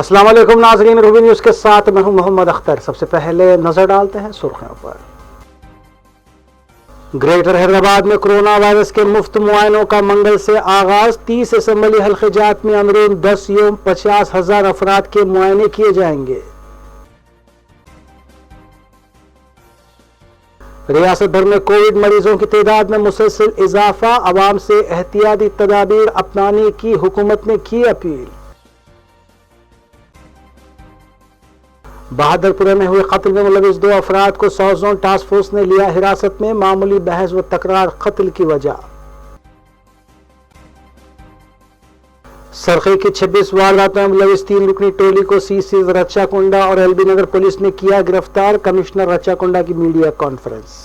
السلام علیکم ناظرین، روبی نیوز کے ساتھ میں ہوں محمد اختر۔ سب سے پہلے نظر ڈالتے ہیں سرخیوں پر۔ گریٹر حیدرآباد میں کرونا وائرس کے مفت معائنوں کا منگل سے آغاز۔ 30 اسمبلی حلقہ جات میں اندرون 10 یوم 50,000 افراد کے معائنے کیے جائیں گے۔ ریاست بھر میں کووڈ مریضوں کی تعداد میں مسلسل اضافہ، عوام سے احتیاطی تدابیر اپنانے کی حکومت نے کی اپیل۔ بہادرپورہ میں ہوئے قتل میں ملوث 2 افراد کو ساؤتھ زون ٹاسک فورس نے لیا حراست میں، معمولی بحث و تکرار قتل کی وجہ۔ سرخی کی 26 واردات میں ملوث 3 رکنی ٹولی کو CC رچا کنڈا اور LB نگر پولیس نے کیا گرفتار، کمشنر رچا کنڈا کی میڈیا کانفرنس۔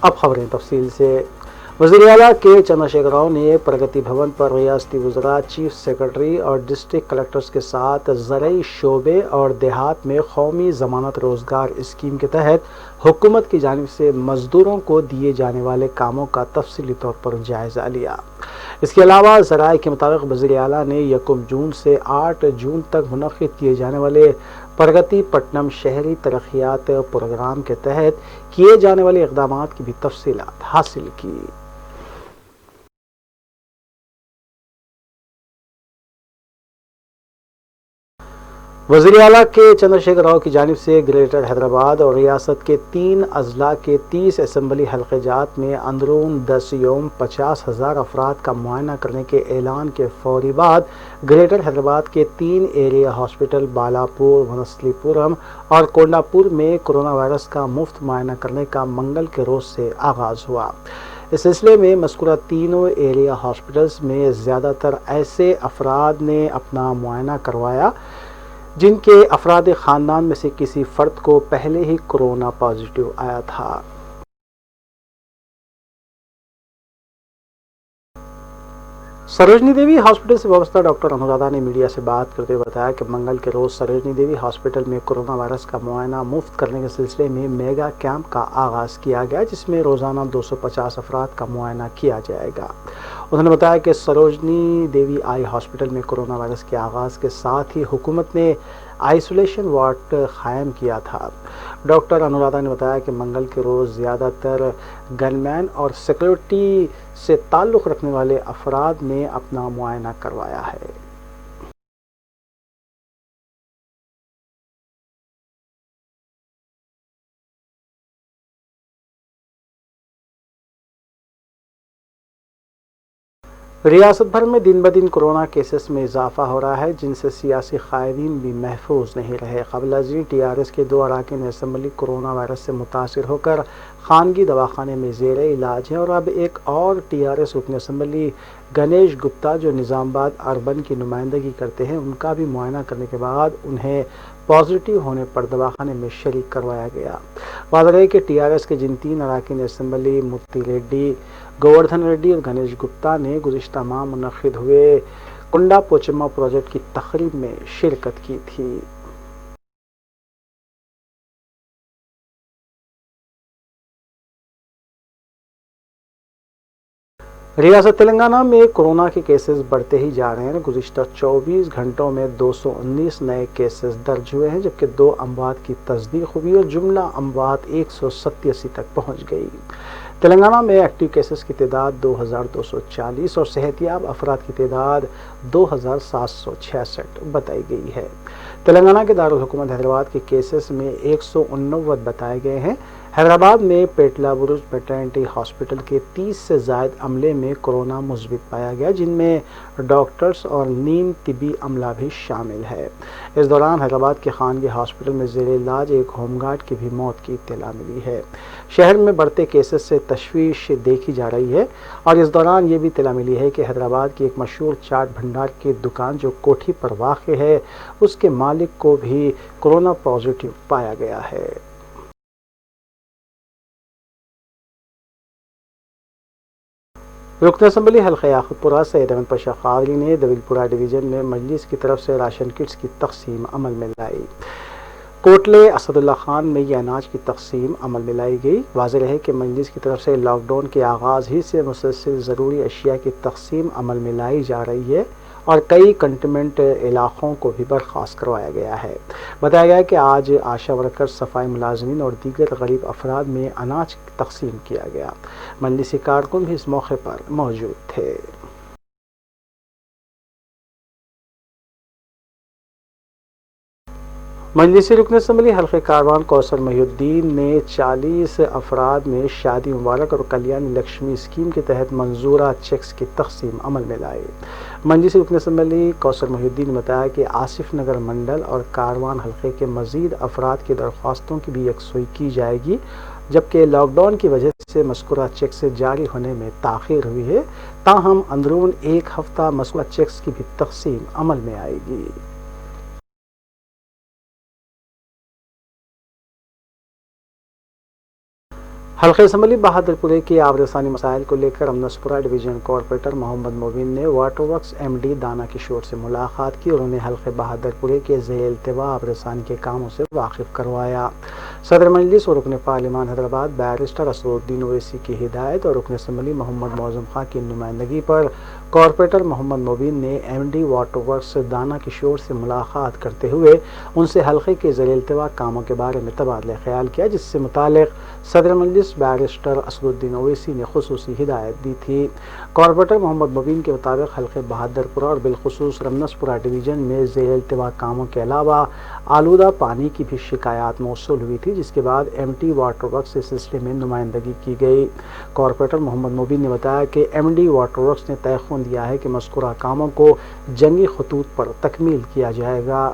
اب خبریں تفصیل سے۔ وزیر اعلیٰ کے چندر شیکھر راؤ نے پرگتی بھون پر ریاستی وزراء، چیف سیکرٹری اور ڈسٹرکٹ کلکٹرز کے ساتھ زرعی شعبے اور دیہات میں قومی ضمانت روزگار اسکیم کے تحت حکومت کی جانب سے مزدوروں کو دیے جانے والے کاموں کا تفصیلی طور پر جائزہ لیا۔ اس کے علاوہ ذرائع کے مطابق وزیر اعلیٰ نے 1 جون سے 8 جون تک منعقد کیے جانے والے پرگتی پٹنم شہری ترقیات پروگرام کے تحت کیے جانے والے اقدامات کی بھی تفصیلات حاصل کی۔ وزیر اعلیٰ کے چندر شیکھر راؤ کی جانب سے گریٹر حیدرآباد اور ریاست کے 3 اضلاع کے 30 اسمبلی حلقہ جات میں اندرون 10 یوم 50,000 افراد کا معائنہ کرنے کے اعلان کے فوری بعد گریٹر حیدرآباد کے 3 ایریا ہاسپٹل بالاپور، ونسلی پورم اور کونڈاپور میں کرونا وائرس کا مفت معائنہ کرنے کا منگل کے روز سے آغاز ہوا۔ اس سلسلے میں مذکورہ تینوں ایریا ہاسپٹلز میں زیادہ تر ایسے افراد نے اپنا معائنہ کروایا جن کے افراد خاندان میں سے کسی فرد کو پہلے ہی کورونا پازیٹیو آیا تھا۔ سروجنی دیوی ہاسپٹل سے وابستہ ڈاکٹر انورادھا نے میڈیا سے بات کرتے ہوئے بتایا کہ منگل کے روز سروجنی دیوی ہاسپٹل میں کورونا وائرس کا معائنہ مفت کرنے کے سلسلے میں میگا کیمپ کا آغاز کیا گیا، جس میں روزانہ 250 افراد کا معائنہ کیا جائے گا۔ انہوں نے بتایا کہ سروجنی دیوی آئی ہاسپٹل میں کورونا وائرس کے آغاز کے ساتھ ہی حکومت نے آئسولیشن وارڈ قائم کیا تھا۔ ڈاکٹر انورادھا نے بتایا کہ منگل کے روز زیادہ تر گن مین اور سیکورٹی سے تعلق رکھنے والے افراد نے اپنا معائنہ کروایا ہے۔ ریاست بھر میں دن بدن کورونا کیسز میں اضافہ ہو رہا ہے، جن سے سیاسی قائدین بھی محفوظ نہیں رہے۔ قبل ازیں TRS کے 2 اراکین اسمبلی کورونا وائرس سے متاثر ہو کر خانگی دواخانے میں زیر علاج ہیں، اور اب ایک اور TRS رکن اسمبلی گنیش گپتا جو نظام آباد اربن کی نمائندگی کرتے ہیں، ان کا بھی معائنہ کرنے کے بعد انہیں پازیٹیو ہونے پر دواخانے میں شریک کروایا گیا۔ واضح ہے کہ TRS کے جن 3 اراکین اسمبلی موتی ریڈی، گووردھن ریڈی اور گنیش گپتا نے گزشتہ ماہ منعقد ہوئے کنڈا پوچما پروجیکٹ کی تقریب میں شرکت کی تھی۔ ریاست تلنگانہ میں کورونا کے کیسز بڑھتے ہی جا رہے ہیں۔ گزشتہ 24 گھنٹوں میں 219 نئے کیسز درج ہوئے ہیں، جبکہ 2 اموات کی تصدیق ہوئی اور جملہ اموات 187 تک پہنچ گئی۔ تلنگانہ میں ایکٹیو کیسز کی تعداد 2240 اور صحت یاب افراد کی تعداد 2766 بتائی گئی ہے۔ تلنگانہ کے دارالحکومت حیدرآباد کے کیسز میں 189 بتائے گئے ہیں۔ حیدرآباد میں پیٹلا برج میٹرنٹی ہاسپٹل کے 30 سے زائد عملے میں کورونا مثبت پایا گیا، جن میں ڈاکٹرز اور نیم طبی عملہ بھی شامل ہے۔ اس دوران حیدرآباد کے خانگی ہاسپٹل میں زیر علاج ایک ہوم گارڈ کی بھی موت کی اطلاع ملی ہے۔ شہر میں بڑھتے کیسز سے تشویش دیکھی جا رہی ہے، اور اس دوران یہ بھی اطلاع ملی ہے کہ حیدرآباد کی ایک مشہور چاٹ بھنڈار کی دکان جو کوٹھی پر واقع ہے، اس کے مالک کو بھی کورونا پازیٹیو پایا گیا ہے۔ رکن اسمبلی حلقہ یاقوت پورہ سید احمد پاشا قادری نے دویل پورہ ڈویژن میں مجلس کی طرف سے راشن کٹس کی تقسیم عمل میں لائی۔ کوٹلے اسد اللہ خان میں یہ اناج کی تقسیم عمل میں لائی گئی۔ واضح رہے کہ مجلس کی طرف سے لاک ڈاؤن کے آغاز ہی سے مسلسل ضروری اشیاء کی تقسیم عمل میں لائی جا رہی ہے اور کئی کنٹینمنٹ علاقوں کو بھی برخاست کروایا گیا ہے۔ بتایا گیا کہ آج آشا ورکر، صفائی ملازمین اور دیگر غریب افراد میں اناج تقسیم کیا گیا۔ مجلسی کارکن بھی اس موقع پر موجود تھے۔ مجلسی رکن اسمبلی حلقہ کاروان کوثر محی الدین نے 40 افراد میں شادی مبارک اور کلیانی لکشمی اسکیم کے تحت منظورہ چیکس کی تقسیم عمل میں لائی۔ مجلسی رکن اسمبلی کوثر محی الدین نے بتایا کہ آصف نگر منڈل اور کاروان حلقے کے مزید افراد کی درخواستوں کی بھی یکسوئی کی جائے گی، جبکہ لاک ڈاؤن کی وجہ سے مذکورہ چیکس جاری ہونے میں تاخیر ہوئی ہے، تاہم اندرون ایک ہفتہ مذکورہ چیکس کی بھی تقسیم عمل میں آئے گی۔ حلقہ اسمبلی بہادر پورے کے آبرسانی مسائل کو لے کر امنسپورہ ڈویژن کارپوریٹر محمد مبین نے واٹر ورکس ایم ڈی دانا کشور سے ملاقات کی اور انہیں حلقہ بہادر پورے کے ذیل التواء آبرسانی کے کاموں سے واقف کروایا۔ صدر مجلس اور رکن پارلیمان حیدرآباد بیرسٹر اسد الدین اویسی کی ہدایت اور رکن اسمبلی محمد معظم خان کی نمائندگی پر کارپوریٹر محمد مبین نے ایم ڈی واٹر ورکس دانا کشور سے ملاقات کرتے ہوئے ان سے حلقے کے ذیل التواء کاموں کے بارے میں تبادلہ خیال کیا، جس سے متعلق صدر مجلس بیرسٹر اسد الدین اویسی نے خصوصی ہدایت دی تھی۔ کارپوریٹر محمد مبین کے مطابق حلقہ بہادر پورہ اور بالخصوص رمنسپورہ ڈویژن میں ذیل التواء کاموں کے علاوہ آلودہ پانی کی بھی شکایات موصول ہوئی تھی، جس کے بعد ایم ڈی واٹر ورکس کے سلسلے میں نمائندگی کی گئی۔ کارپوریٹر محمد مبین نے بتایا کہ ایم ڈی واٹر ورکس نے طے خون دیا ہے کہ مذکورہ کاموں کو جنگی خطوط پر تکمیل کیا جائے گا۔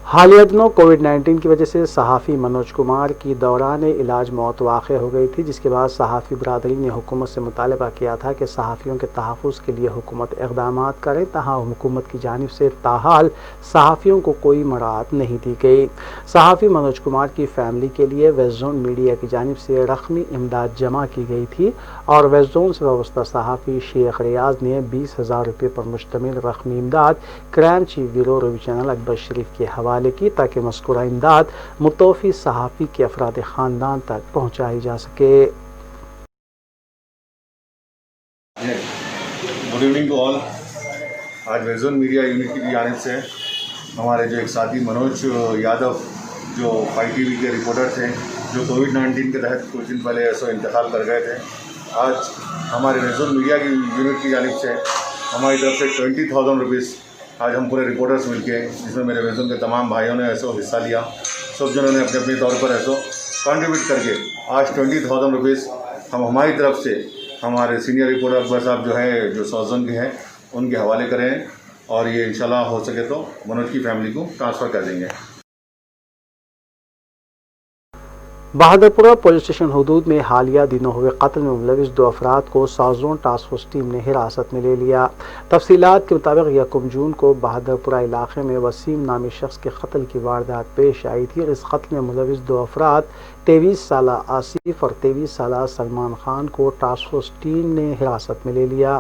حالیہ دنوں کووڈ-19 کی وجہ سے صحافی منوج کمار کی دوران علاج موت واقع ہو گئی تھی، جس کے بعد صحافی برادری نے حکومت سے مطالبہ کیا تھا کہ صحافیوں کے تحفظ کے لیے حکومت اقدامات کرے، تاہم حکومت کی جانب سے تاحال صحافیوں کو کوئی مراعات نہیں دی گئی۔ صحافی منوج کمار کی فیملی کے لیے ویسٹ زون میڈیا کی جانب سے رقمی امداد جمع کی گئی تھی اور ویسٹ زون سے وابستہ صحافی شیخ ریاض نے 20,000 روپے پر مشتمل رقمی امداد کرائم چیف بیورو روی چینل اکبر شریف کے حوالے کی، تاکہ مذکورہ امداد متوفی صحافی کے افراد خاندان تک پہنچائی جا سکے۔ Good evening to all. آج ویسٹ زون میڈیا یونٹ کی جانب سے ہمارے جو ایک ساتھی منوج یادو جو فائی ٹی وی کے رپورٹر تھے، جو کووڈ-19 کے تحت کچھ دن پہلے ایسو انتقال کر گئے تھے، آج ہمارے ویسٹ زون میڈیا کی یونٹ کی جانب سے ہماری طرف سے 20,000 روپیز آج ہم پورے رپورٹرز مل کے، جس میں میرے ویسٹ زون کے تمام بھائیوں نے ایسو حصہ لیا، سب جنہوں نے اپنے اپنے طور پر ایسو کنٹریبیوٹ کر کے آج 20,000 روپیز ہم ہماری طرف سے ہمارے سینئر رپورٹر اکبر صاحب جو ہے، جو ساؤتھ زون کے ہیں، ان کے حوالے کریں اور یہ انشاءاللہ ہو سکے تو منوج کی فیملی کو ٹرانسفر کر دیں گے۔ بہادر پورہ پولیس اسٹیشن حدود میں حالیہ دنوں ہوئے قتل میں ملوث 2 افراد کو south zone task force team نے حراست میں لے لیا۔ تفصیلات کے مطابق 1 جون کو بہادر پورہ علاقے میں وسیم نامی شخص کے قتل کی واردات پیش آئی تھی اور اس قتل میں ملوث 2 افراد 23 سالہ آصف اور 23 سالہ سلمان خان کو ٹاسک فورس ٹیم نے حراست میں لے لیا۔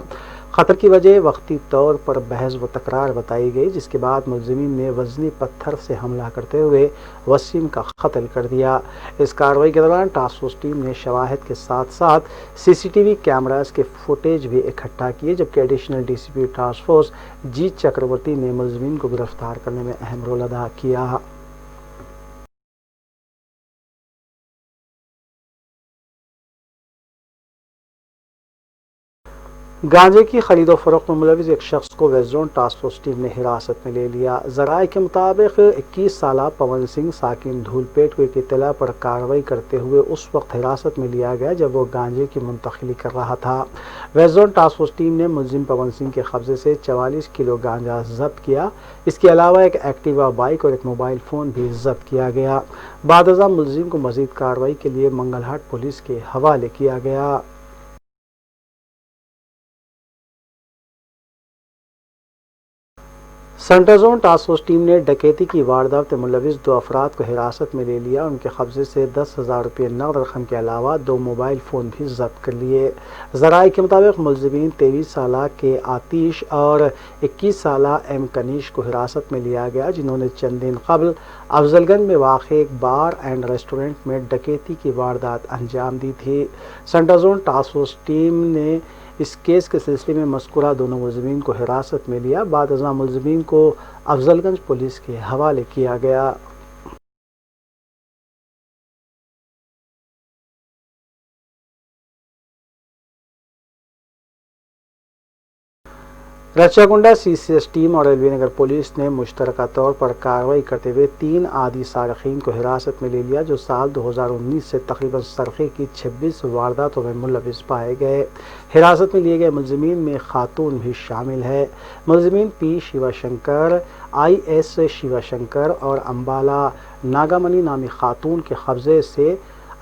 قتل کی وجہ وقتی طور پر بحث و تکرار بتائی گئی، جس کے بعد ملزمین نے وزنی پتھر سے حملہ کرتے ہوئے وسیم کا قتل کر دیا۔ اس کارروائی کے دوران ٹاسک فورس ٹیم نے شواہد کے ساتھ ساتھ CCTV کیمراز کے فوٹیج بھی اکٹھا کیے، جبکہ ایڈیشنل DCP ٹاسک فورس جیت چکرورتی نے ملزمین کو گرفتار کرنے میں اہم رول ادا کیا۔ گانجے کی خرید و فروخت میں ملوث ایک شخص کو west zone task force team نے حراست میں لے لیا۔ ذرائع کے مطابق 21 سالہ پون سنگھ ساکن دھول پیٹ کو ایک اطلاع پر کارروائی کرتے ہوئے اس وقت حراست میں لیا گیا جب وہ گانجے کی منتقلی کر رہا تھا۔ West zone task force team نے ملزم پون سنگھ کے قبضے سے 44 کلو گانجا ضبط کیا۔ اس کے علاوہ ایک ایکٹیوا بائک اور ایک موبائل فون بھی ضبط کیا گیا۔ بعد ازاں ملزم کو مزید کارروائی کے لیے منگل ہاٹ پولیس کے حوالے کیا گیا۔ Central zone task force team نے ڈکیتی کی واردات میں ملوث 2 افراد کو حراست میں لے لیا. ان کے قبضے سے 10,000 روپے نقد رقم کے علاوہ 2 موبائل فون بھی ضبط کر لیے. ذرائع کے مطابق ملزمین 23 سالہ کے آتیش اور 21 سالہ ایم کنیش کو حراست میں لیا گیا، جنہوں نے چند دن قبل افضل گنج میں واقع ایک بار اینڈ ریسٹورنٹ میں ڈکیتی کی واردات انجام دی تھی. Central zone task force team نے اس کیس کے سلسلے میں مذکورہ دونوں ملزمین کو حراست میں لیا. بعد ازاں ملزمین کو افضل گنج پولیس کے حوالے کیا گیا. رچا کنڈا سی سی ایس ٹیم اور ایل بی نگر پولیس نے مشترکہ طور پر کارروائی کرتے ہوئے 3 عادی سارقین کو حراست میں لے لیا، جو سال 2019 سے تقریباً سرقے کی 26 وارداتوں میں ملوث پائے گئے. حراست میں لیے گئے ملزمین میں خاتون بھی شامل ہے. ملزمین پی شیوا شنکر، آئی ایس شیوا شنکر اور امبالا ناگامنی نامی خاتون کے قبضے سے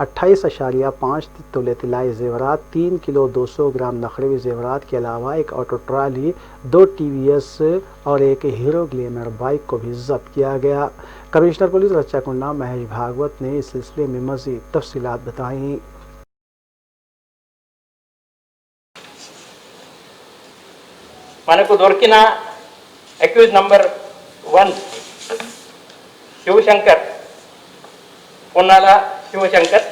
28.5 تولے طلائی زیورات، 3 کلو 200 گرام نقرےوی زیورات کے علاوہ ایک auto trolley, 2 T V S اور ایک ہیرو گلیمر بائک کو بھی ضبط کیا گیا. کمشنر پولیس رچا کنڈا مہیش بھاگوت نے اس سلسلے میں مزید تفصیلات بتائیں. మనకు దొరికిన అక్యూజ్ నంబర్ 1 శివశంకర్, పొన్నాల శివశంకర్.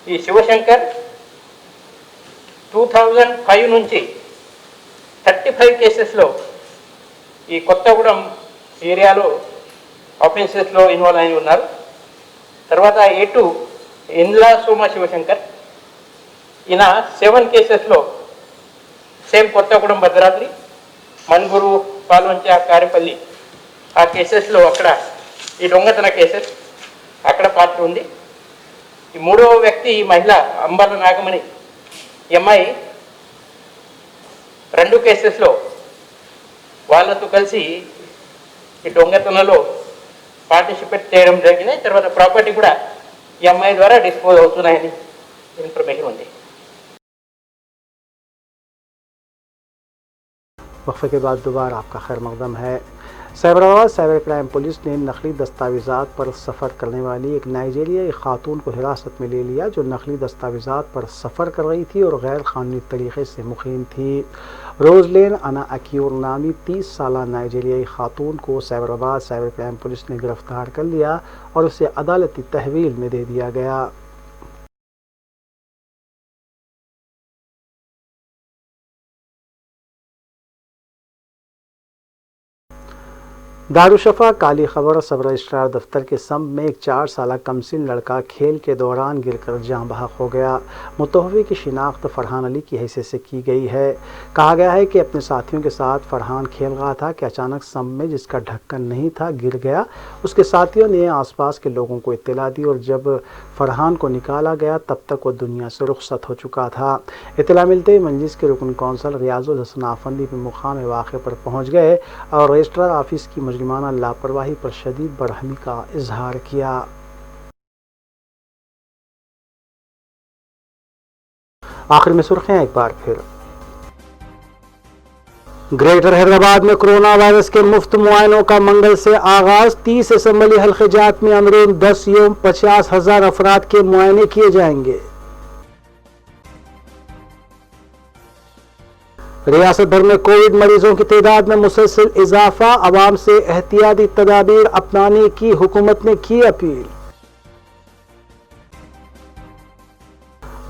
ఈ శివశంకర్ 2005 నుంచి 35 కేసెస్లో ఈ కొత్తగూడెం ఏరియాలో ఆఫెన్సెస్లో ఇన్వాల్వ్ అయి ఉన్నారు. తర్వాత A2 ఇండ్లా సోమ శివశంకర్, ఈయన 7 కేసెస్లో సేమ్ కొత్తగూడెం భద్రాద్రి, మన్గురు, పాల్వంచ, కారేపల్లి ఆ కేసెస్లో అక్కడ ఈ దొంగతన కేసెస్ అక్కడ పాత్ర ఉంది. ఈ 3వ వ్యక్తి ఈ మహిళ అంబాల నాగమణి, ఈ అమ్మాయి 2 కేసెస్లో వాళ్ళతో కలిసి ఈ దొంగతనలో పార్టిసిపేట్ చేయడం జరిగినాయి. తర్వాత ప్రాపర్టీ కూడా ఈ అమ్మాయి ద్వారా డిస్పోజ్ అవుతున్నాయని ఇన్ఫర్మేషన్ ఉంది. وقفے کے بعد دوبارہ آپ کا خیر مقدم ہے. سائبرآباد سائبر کرائم پولیس نے نقلی دستاویزات پر سفر کرنے والی ایک نائجیریائی خاتون کو حراست میں لے لیا، جو نقلی دستاویزات پر سفر کر رہی تھی اور غیر قانونی طریقے سے مقیم تھی. روزلین انا اکیور نامی 30 سالہ نائجیریائی خاتون کو سائبرآباد سائبر کرائم پولیس نے گرفتار کر لیا اور اسے عدالتی تحویل میں دے دیا گیا. دارالشفا کالی خبر سب رجسٹرار دفتر کے سمت میں ایک 4 سالہ کمسن لڑکا کھیل کے دوران گر کر جاں بحق ہو گیا. متوفی کی شناخت فرحان علی کی حیثیت سے کی گئی ہے. کہا گیا ہے کہ اپنے ساتھیوں کے ساتھ فرحان کھیل رہا تھا کہ اچانک سمت میں جس کا ڈھکن نہیں تھا گر گیا. اس کے ساتھیوں نے آس پاس کے لوگوں کو اطلاع دی اور جب فرحان کو نکالا گیا تب تک وہ دنیا سے رخصت ہو چکا تھا. اطلاع ملتے ہی مجلس کے رکن کونسل ریاض الحسن آفندی بھی مقام واقع پر پہنچ گئے اور رجسٹرار آفس کی مجرمانہ لاپرواہی پر شدید برہمی کا اظہار کیا. آخر میں سرخیاں ایک بار پھر. گریٹر حیدرآباد میں کرونا وائرس کے مفت معائنوں کا منگل سے آغاز. 30 اسمبلی حلقہ جات میں اندرون 10 یوم 50,000 افراد کے معائنے کیے جائیں گے. ریاست بھر میں کووڈ مریضوں کی تعداد میں مسلسل اضافہ. عوام سے احتیاطی تدابیر اپنانے کی حکومت نے کی اپیل.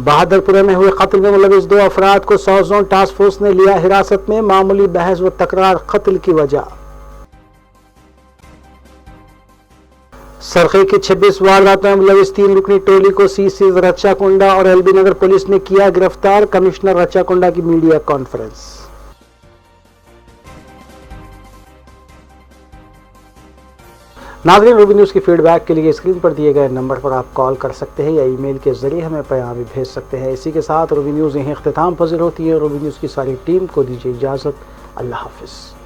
بہادرپورہ میں ہوئے قتل میں ملوث 2 افراد کو ساؤتھ زون ٹاسک فورس نے لیا حراست میں. معمولی بحث و تکرار قتل کی وجہ. سرقے کی 26 وارداتوں میں ملوث 3 رکنی ٹولی کو سی سی رچا کنڈا اور ایل بی نگر پولیس نے کیا گرفتار. کمشنر رچا کنڈا کی میڈیا کانفرنس. ناظرین، روبی نیوز کی فیڈ بیک کے لیے اسکرین پر دیے گئے نمبر پر آپ کال کر سکتے ہیں یا ای میل کے ذریعے ہمیں پیغام بھی بھیج سکتے ہیں. اسی کے ساتھ روبی نیوز یہیں اختتام پذیر ہوتی ہے. روبی نیوز کی ساری ٹیم کو دیجیے اجازت. اللہ حافظ.